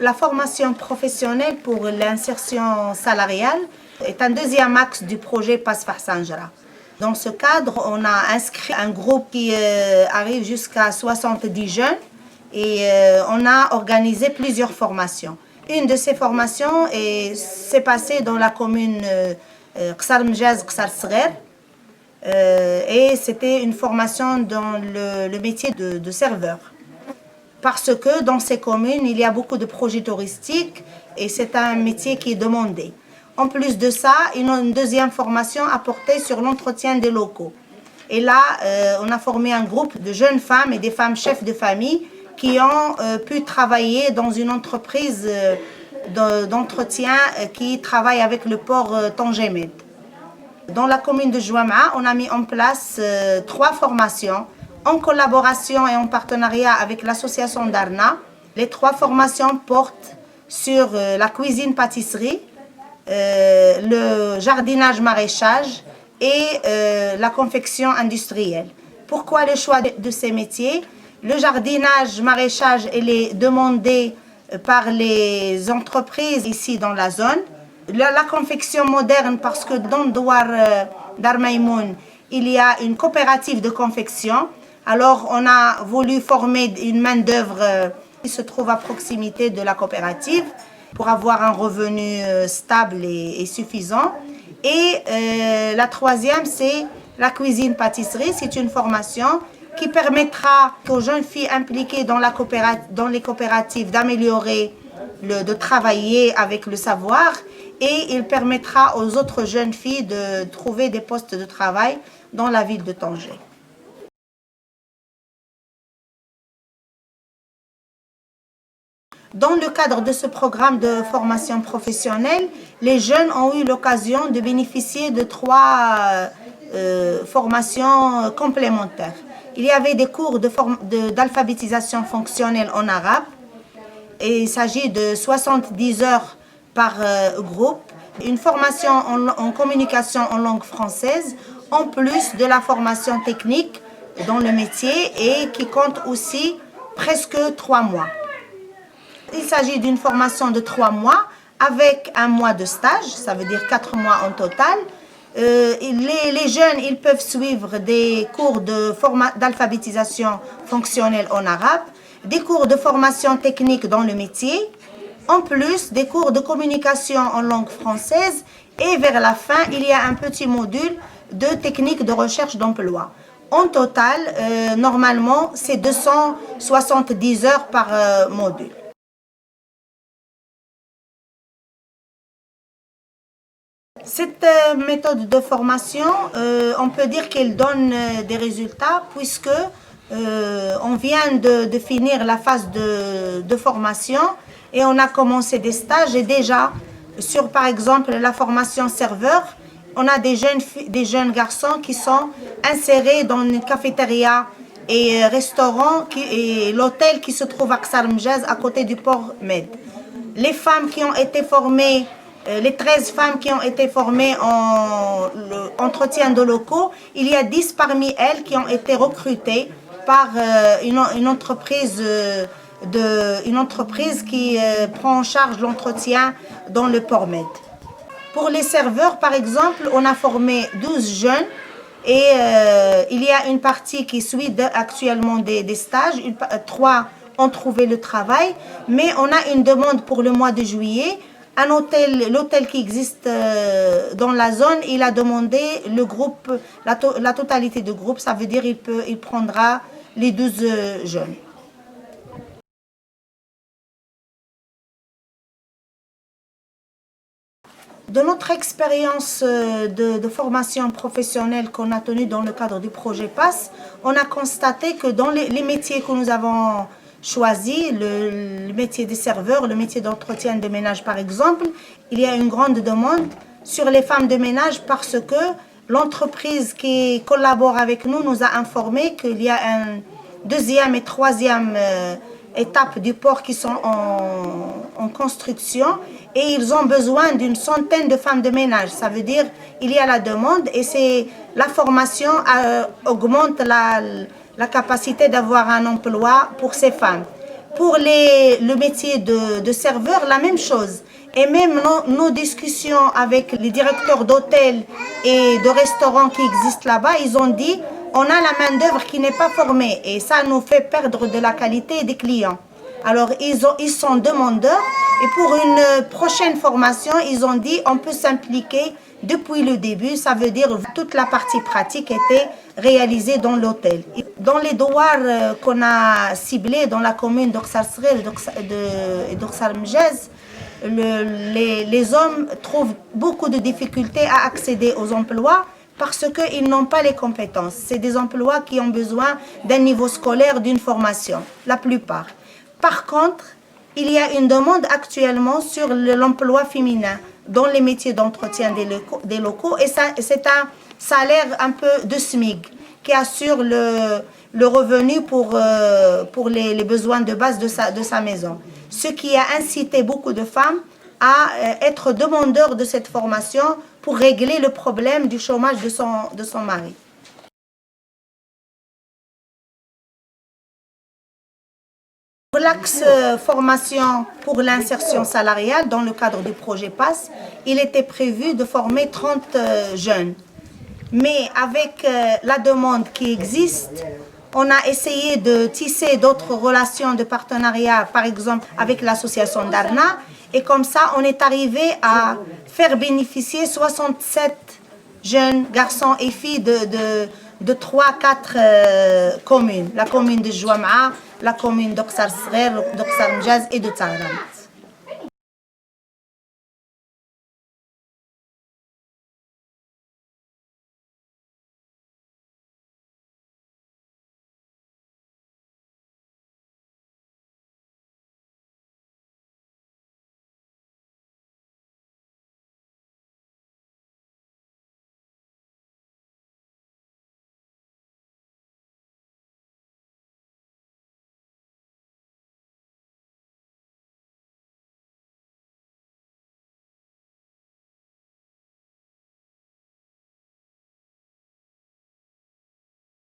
La formation professionnelle pour l'insertion salariale est un deuxième axe du projet PASS Farsanjra. Dans ce cadre, on a inscrit un groupe qui arrive jusqu'à 70 jeunes et on a organisé plusieurs formations. Une de ces formations s'est passée dans la commune Qsar Mjaz, Qsar Sgher, et c'était une formation dans le métier de serveur. Parce que dans ces communes, il y a beaucoup de projets touristiques et c'est un métier qui est demandé. En plus de ça, une deuxième formation a porté sur l'entretien des locaux. Et là, on a formé un groupe de jeunes femmes et des femmes chefs de famille qui ont pu travailler dans une entreprise d'entretien qui travaille avec le port Tanger-Med. Dans la commune de Jouama, on a mis en place 3 formations en collaboration et en partenariat avec l'association Darna. Les 3 formations portent sur la cuisine-pâtisserie, le jardinage-maraîchage et la confection industrielle. Pourquoi le choix de ces métiers? Le jardinage-maraîchage est demandé par les entreprises ici dans la zone. La confection moderne, parce que dans Douar Darmaïmoun, il y a une coopérative de confection. Alors, on a voulu former une main-d'œuvre qui se trouve à proximité de la coopérative pour avoir un revenu stable et suffisant. Et la troisième, c'est la cuisine-pâtisserie. C'est une formation qui permettra aux jeunes filles impliquées dans les coopératives d'améliorer, de travailler avec le savoir. Et il permettra aux autres jeunes filles de trouver des postes de travail dans la ville de Tanger. Dans le cadre de ce programme de formation professionnelle, les jeunes ont eu l'occasion de bénéficier de 3 formations complémentaires. Il y avait des cours d'alphabétisation fonctionnelle en arabe. Et il s'agit de 70 heures par groupe. Une formation en communication en langue française, en plus de la formation technique dans le métier et qui compte aussi presque 3 mois. Il s'agit d'une formation de 3 mois avec 1 mois de stage, ça veut dire 4 mois en total. Les jeunes, ils peuvent suivre des cours d'alphabétisation fonctionnelle en arabe, des cours de formation technique dans le métier, en plus des cours de communication en langue française et vers la fin, il y a un petit module de technique de recherche d'emploi. En total, normalement, c'est 270 heures par module. Cette méthode de formation, on peut dire qu'elle donne des résultats puisque on vient de finir la phase de formation et on a commencé des stages et déjà sur par exemple la formation serveur, on a des jeunes garçons qui sont insérés dans une cafétéria et restaurant et l'hôtel qui se trouve à Qsar Mjaz à côté du port Med. Les femmes qui ont été formées, les 13 femmes qui ont été formées en entretien de locaux, il y a 10 parmi elles qui ont été recrutées par une entreprise qui prend en charge l'entretien dans le port Med. Pour les serveurs, par exemple, on a formé 12 jeunes et il y a une partie qui suit actuellement des stages. 3 ont trouvé le travail, mais on a une demande pour le mois de juillet. L'hôtel qui existe dans la zone, il a demandé le groupe, la totalité du groupe, ça veut dire il prendra les 12 jeunes. De notre expérience de formation professionnelle qu'on a tenue dans le cadre du projet PASS, on a constaté que dans les métiers que nous avons choisis, le métier des serveurs, le métier d'entretien de ménage par exemple, il y a une grande demande sur les femmes de ménage parce que l'entreprise qui collabore avec nous a informé qu'il y a une 2e et 3e étape du port qui sont en construction et ils ont besoin d'une centaine de femmes de ménage. Ça veut dire qu'il y a la demande et la formation augmente la capacité d'avoir un emploi pour ces femmes. Pour le métier de serveur, la même chose. Et même nos discussions avec les directeurs d'hôtels et de restaurants qui existent là-bas, ils ont dit on a la main-d'œuvre qui n'est pas formée et ça nous fait perdre de la qualité des clients. Alors ils sont demandeurs et pour une prochaine formation, ils ont dit on peut s'impliquer depuis le début. Ça veut dire toute la partie pratique était réalisée dans l'hôtel. Dans les douars qu'on a ciblés dans la commune d'Oksar Sghir et d'Oksar Mjaz, les hommes trouvent beaucoup de difficultés à accéder aux emplois parce qu'ils n'ont pas les compétences. C'est des emplois qui ont besoin d'un niveau scolaire, d'une formation, la plupart. Par contre, il y a une demande actuellement sur l'emploi féminin dans les métiers d'entretien des locaux et c'est un salaire un peu de SMIC qui assure le revenu pour les besoins de base de sa maison. Ce qui a incité beaucoup de femmes à être demandeurs de cette formation pour régler le problème du chômage de son mari. Pour l'axe formation pour l'insertion salariale dans le cadre du projet PASS, il était prévu de former 30 jeunes. Mais avec la demande qui existe, on a essayé de tisser d'autres relations de partenariat, par exemple avec l'association Darna, et comme ça, on est arrivé à faire bénéficier 67 jeunes garçons et filles de 3-4 communes. La commune de Jouam'a, la commune d'Oksar Sghir, d'Oksar Mjaz et de Tahran.